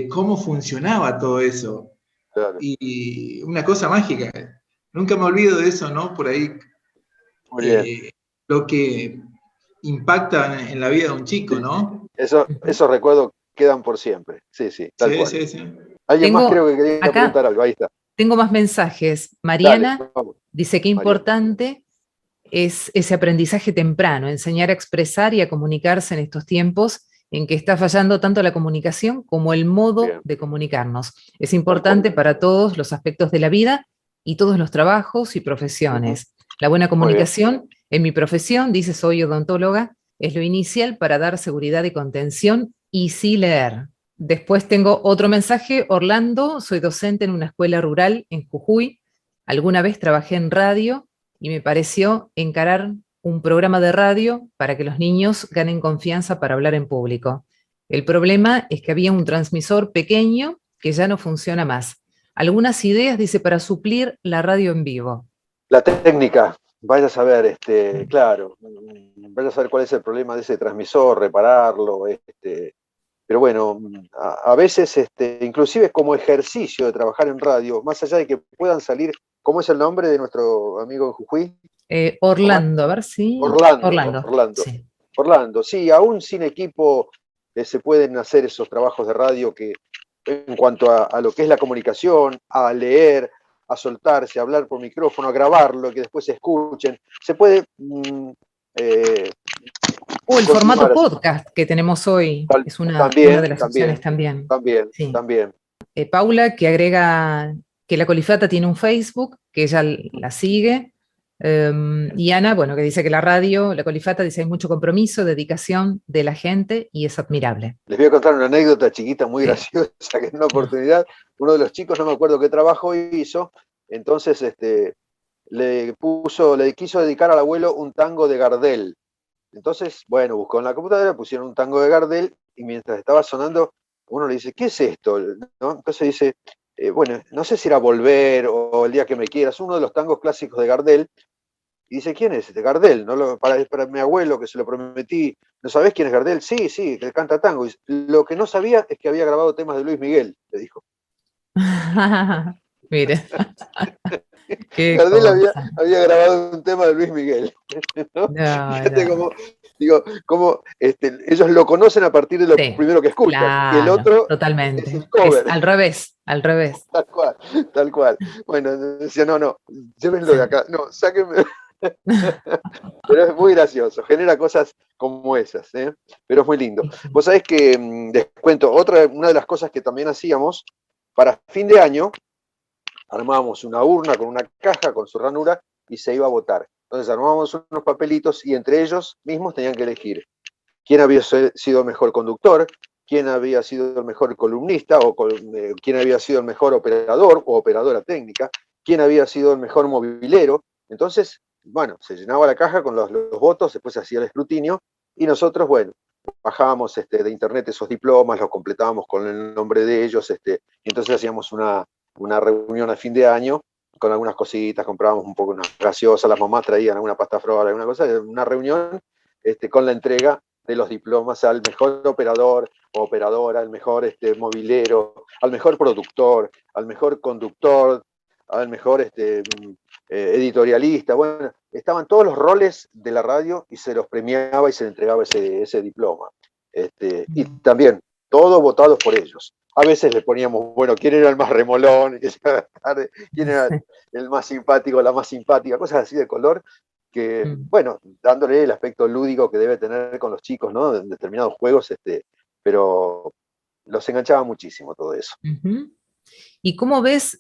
cómo funcionaba todo eso. Claro. Y una cosa mágica. Nunca me olvido de eso, ¿no? Por ahí, Muy bien. lo que impacta en la vida de un chico, ¿no? Esos recuerdos quedan por siempre. Sí, sí, tal cual. Sí, sí. Alguien más creo que quería acá, preguntar algo, ahí está. Tengo más mensajes. Mariana Dale, dice que importante es ese aprendizaje temprano, enseñar a expresar y a comunicarse en estos tiempos en que está fallando tanto la comunicación como el modo de comunicarnos. Es importante para todos los aspectos de la vida y todos los trabajos y profesiones. La buena comunicación, en mi profesión, dice soy odontóloga, es lo inicial para dar seguridad y contención y sí leer. Después tengo otro mensaje, Orlando, soy docente en una escuela rural en Jujuy. Alguna vez trabajé en radio y me pareció encarar un programa de radio para que los niños ganen confianza para hablar en público. El problema es que había un transmisor pequeño que ya no funciona más. Algunas ideas, dice, para suplir la radio en vivo. La técnica, vaya a saber, claro, vaya a saber cuál es el problema de ese transmisor, repararlo, pero bueno, a veces, inclusive como ejercicio de trabajar en radio, más allá de que puedan salir, ¿cómo es el nombre de nuestro amigo en Jujuy? Orlando, a ver si... Orlando. Sí. Orlando, sí, aún sin equipo se pueden hacer esos trabajos de radio que en cuanto a lo que es la comunicación, a leer, a soltarse, a hablar por micrófono, a grabarlo, que después se escuchen, se puede... o el formato podcast que tenemos hoy, es una de las opciones también. También. Paula, que agrega que la Colifata tiene un Facebook, que ella la sigue, y Ana, bueno, que dice que la radio, la Colifata, dice hay mucho compromiso, dedicación de la gente y es admirable. Les voy a contar una anécdota chiquita muy graciosa, que en una oportunidad, uno de los chicos, no me acuerdo qué trabajo hizo, entonces le quiso dedicar al abuelo un tango de Gardel. Entonces, bueno, buscó en la computadora, pusieron un tango de Gardel, y mientras estaba sonando, uno le dice, ¿qué es esto? ¿No? Entonces dice, bueno, no sé si era Volver o El día que me quieras, uno de los tangos clásicos de Gardel. Y dice, ¿quién es? De Gardel, ¿no? Para mi abuelo que se lo prometí. ¿No sabés quién es Gardel? Sí, que canta tango. Y lo que no sabía es que había grabado temas de Luis Miguel, le dijo. Mire. Gardel había grabado un tema de Luis Miguel. ¿No? Fíjate cómo ellos lo conocen a partir de lo primero que escuchan. Claro, y el otro totalmente. es el cover. Es al revés. Tal cual. Bueno, decía, no, llévenlo de acá. No, sáquenme. Pero es muy gracioso, genera cosas como esas, pero es muy lindo. Vos sabés que, les cuento, una de las cosas que también hacíamos, para fin de año, armábamos una urna con una caja, con su ranura, y se iba a votar. Entonces armábamos unos papelitos y entre ellos mismos tenían que elegir quién había sido el mejor conductor, quién había sido el mejor columnista, o quién había sido el mejor operador o operadora técnica, quién había sido el mejor movilero. Entonces, bueno, se llenaba la caja con los votos, después se hacía el escrutinio, y nosotros, bueno, bajábamos de internet esos diplomas, los completábamos con el nombre de ellos, y entonces hacíamos una reunión a fin de año, con algunas cositas, comprábamos un poco una gaseosa, las mamás traían alguna pasta frola, alguna cosa, una reunión con la entrega de los diplomas al mejor operador o operadora, al mejor movilero, al mejor productor, al mejor conductor, al mejor editorialista. Bueno, estaban todos los roles de la radio y se los premiaba y se le entregaba ese diploma. Y también, todos votados por ellos. A veces le poníamos, bueno, quién era el más remolón, quién era el más simpático, la más simpática, cosas así de color, que, bueno, dándole el aspecto lúdico que debe tener con los chicos, ¿no? En determinados juegos, pero los enganchaba muchísimo todo eso. ¿Y cómo ves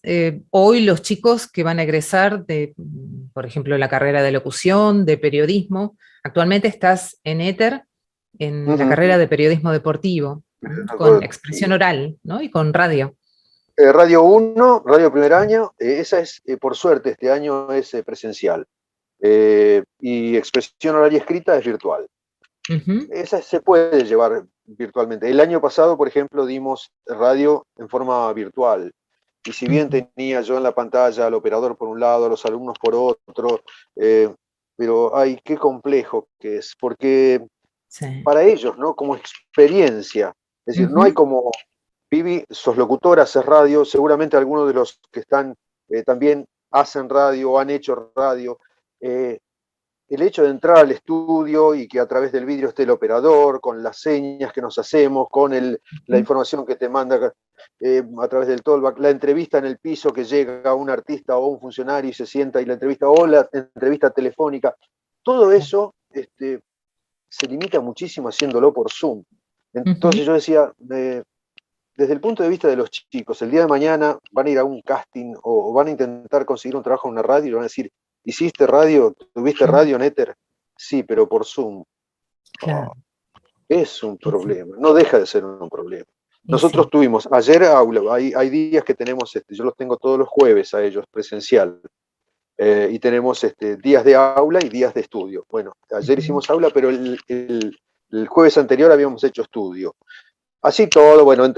hoy los chicos que van a egresar de, por ejemplo, la carrera de locución, de periodismo? Actualmente estás en ETER, en la carrera de periodismo deportivo, con expresión oral, ¿no? Y con radio. Radio 1, radio primer año, esa es, por suerte, este año es presencial. Y expresión oral y escrita es virtual. Esa se puede llevar virtualmente. El año pasado, por ejemplo, dimos radio en forma virtual. y si bien tenía yo en la pantalla al operador por un lado, a los alumnos por otro, pero ay, qué complejo que es, porque para ellos, ¿no? Como experiencia, es decir, no hay como, Vivi, sos locutora, haces radio, seguramente algunos de los que están también hacen radio o han hecho radio, el hecho de entrar al estudio y que a través del vidrio esté el operador, con las señas que nos hacemos, con la información que te manda a través del tollback, la entrevista en el piso que llega un artista o un funcionario y se sienta y la entrevista, o la entrevista telefónica, todo eso se limita muchísimo haciéndolo por Zoom. Entonces yo decía, desde el punto de vista de los chicos, el día de mañana van a ir a un casting o van a intentar conseguir un trabajo en una radio y van a decir, ¿hiciste radio? ¿Tuviste radio en éter? Sí, pero por Zoom. Claro. Es un problema, no deja de ser un problema. Nosotros tuvimos ayer aula, hay días que tenemos, yo los tengo todos los jueves a ellos presencial, y tenemos días de aula y días de estudio. Bueno, ayer hicimos aula, pero el jueves anterior habíamos hecho estudio. Así todo, bueno,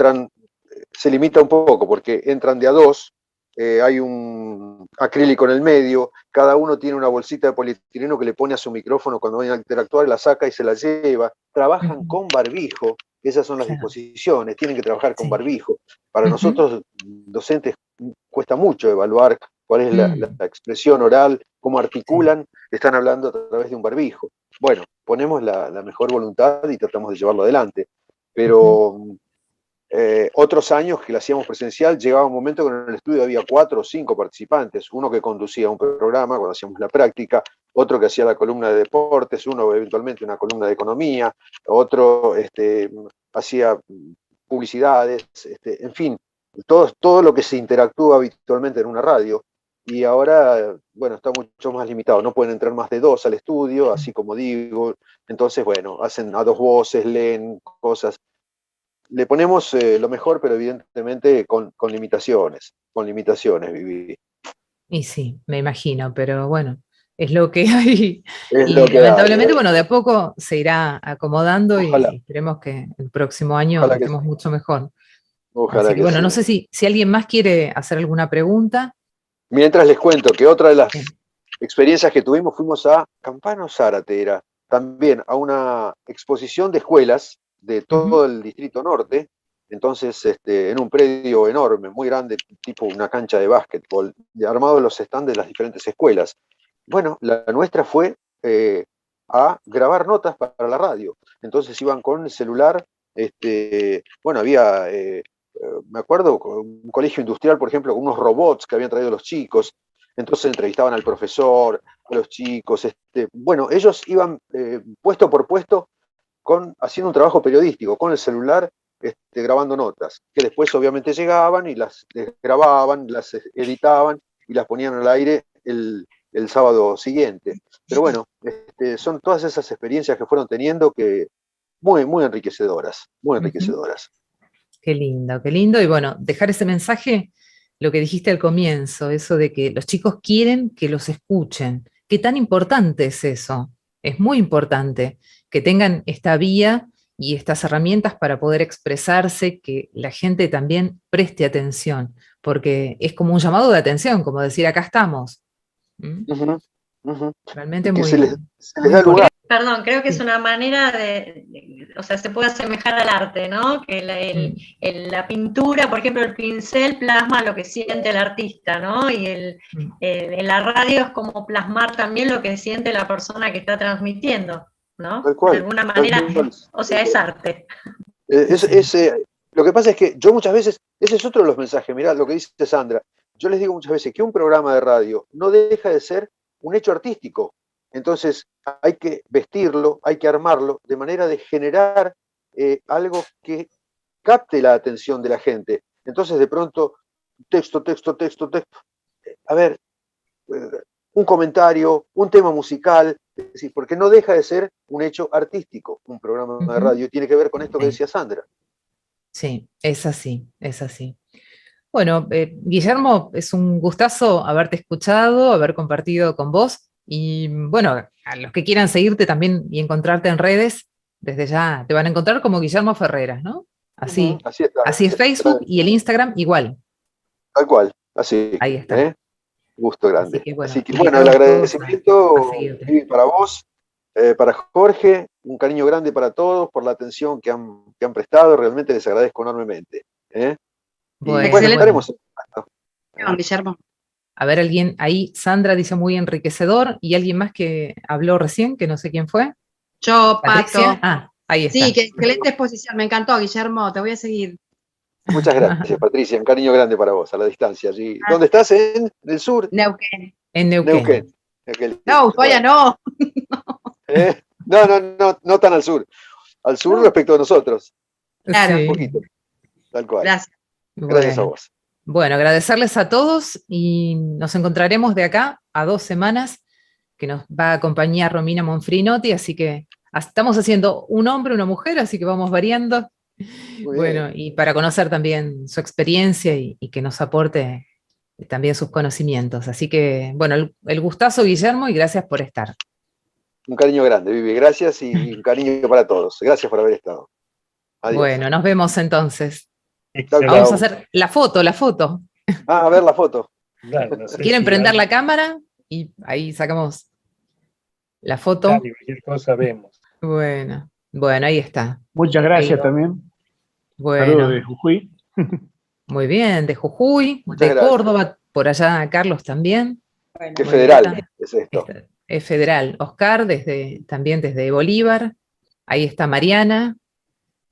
se limita un poco porque entran de a dos, hay un acrílico en el medio, cada uno tiene una bolsita de polietileno que le pone a su micrófono cuando vayan a interactuar, la saca y se la lleva, trabajan con barbijo, esas son las disposiciones, tienen que trabajar con barbijo. Para nosotros, docentes, cuesta mucho evaluar cuál es la expresión oral, cómo articulan, están hablando a través de un barbijo. Bueno, ponemos la mejor voluntad y tratamos de llevarlo adelante, pero otros años que lo hacíamos presencial, llegaba un momento que en el estudio había 4 o 5 participantes, uno que conducía un programa cuando hacíamos la práctica, otro que hacía la columna de deportes, uno eventualmente una columna de economía, otro hacía publicidades, en fin, todo lo que se interactúa habitualmente en una radio. Y ahora, bueno, está mucho más limitado, no pueden entrar más de 2 al estudio, así como digo, entonces, bueno, hacen a 2 voces, leen cosas. Le ponemos lo mejor, pero evidentemente con limitaciones, Vivi. Y sí, me imagino, pero bueno, es lo que hay. Es y lo que lamentablemente, hay. bueno, de a poco se irá acomodando. Ojalá. Y esperemos que el próximo año Ojalá estemos mucho mejor. Ojalá Así que bueno, sí. no sé si alguien más quiere hacer alguna pregunta. Mientras les cuento que otra de las experiencias que tuvimos, fuimos a Campana Zárate, era también a una exposición de escuelas de todo el Distrito Norte, entonces en un predio enorme, muy grande, tipo una cancha de básquetbol, armados los stands de las diferentes escuelas. Bueno, la nuestra fue a grabar notas para la radio, entonces iban con el celular, bueno, había... me acuerdo, un colegio industrial, por ejemplo, con unos robots que habían traído los chicos, entonces entrevistaban al profesor, a los chicos, bueno, ellos iban puesto por puesto haciendo un trabajo periodístico, con el celular, grabando notas, que después obviamente llegaban y las grababan, las editaban y las ponían al aire el sábado siguiente. Pero bueno, son todas esas experiencias que fueron teniendo que muy, muy enriquecedoras, muy enriquecedoras. Qué lindo, qué lindo. Y bueno, dejar ese mensaje, lo que dijiste al comienzo, eso de que los chicos quieren que los escuchen. ¿Qué tan importante es eso? Es muy importante que tengan esta vía y estas herramientas para poder expresarse, que la gente también preste atención, porque es como un llamado de atención, como decir, acá estamos. Realmente muy, se les da lugar. Perdón, creo que es una manera o sea, se puede asemejar al arte, ¿no? Que la pintura, por ejemplo, el pincel plasma lo que siente el artista, ¿no? Y en la radio es como plasmar también lo que siente la persona que está transmitiendo, ¿no? Tal cual, de alguna manera, o sea, es arte. Lo que pasa es que yo muchas veces, ese es otro de los mensajes, mirá lo que dice Sandra, yo les digo muchas veces que un programa de radio no deja de ser un hecho artístico. Entonces hay que vestirlo, hay que armarlo de manera de generar algo que capte la atención de la gente. Entonces de pronto, texto. A ver, un comentario, un tema musical, es decir, porque no deja de ser un hecho artístico, un programa de radio. Tiene que ver con esto que decía Sandra. Sí, es así, es así. Bueno, Guillermo, es un gustazo haberte escuchado, haber compartido con vos. Y bueno, a los que quieran seguirte también y encontrarte en redes, desde ya te van a encontrar como Guillermo Ferreras, ¿no? Así es Facebook y el Instagram igual. Tal cual, así. Ahí está. Gusto grande. Así que bueno, el agradecimiento para vos, para Jorge, un cariño grande para todos por la atención que han prestado, realmente les agradezco enormemente. Bueno, estaremos en contacto. Guillermo. A ver, alguien ahí, Sandra dice muy enriquecedor, y alguien más que habló recién, que no sé quién fue. Yo, ¿Patricia? Pato. Ahí está. Sí, que excelente exposición, me encantó, Guillermo, te voy a seguir. Muchas gracias, Patricia, un cariño grande para vos, a la distancia allí. ¿Dónde estás? ¿En el sur? Neuquén. En Neuquén. No, Ushuaia no. No tan al sur. Al sur respecto a nosotros. Claro. Un poquito. Tal cual. Gracias. Gracias a vos. Bueno, agradecerles a todos y nos encontraremos de acá a 2 semanas, que nos va a acompañar Romina Monfrinotti, así que estamos haciendo un hombre, una mujer, así que vamos variando. Bueno, y para conocer también su experiencia y que nos aporte también sus conocimientos. Así que, bueno, el gustazo, Guillermo, y gracias por estar. Un cariño grande, Vivi, gracias y un cariño para todos. Gracias por haber estado. Adiós. Bueno, nos vemos entonces. Excelente. Vamos a hacer la foto. A ver la foto. Claro, no sé ¿Quieren si prender hay- la cámara? Y ahí sacamos la foto. Claro, cualquier cosa vemos. Bueno, ahí está. Muchas gracias Ahí. también. Bueno, Saludos de Jujuy. muy bien, de Jujuy, Muchas de gracias. Córdoba, por allá Carlos también. Qué Muy federal bien. es esto. Es federal. Oscar, también desde Bolívar. Ahí está Mariana,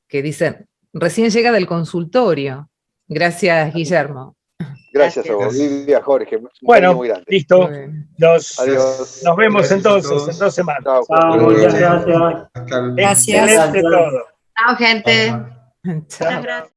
que dice, recién llega del consultorio. Gracias, Guillermo. Gracias a vos, Vivi, a Jorge. Un cariño Bueno, muy grande. listo. Bueno. Adiós. Nos vemos Gracias a entonces todos. en 2 semanas. Chao. Muchas gracias. Hasta el- Gracias. Excelente todo. Chao, gente. Chao. Muchas gracias.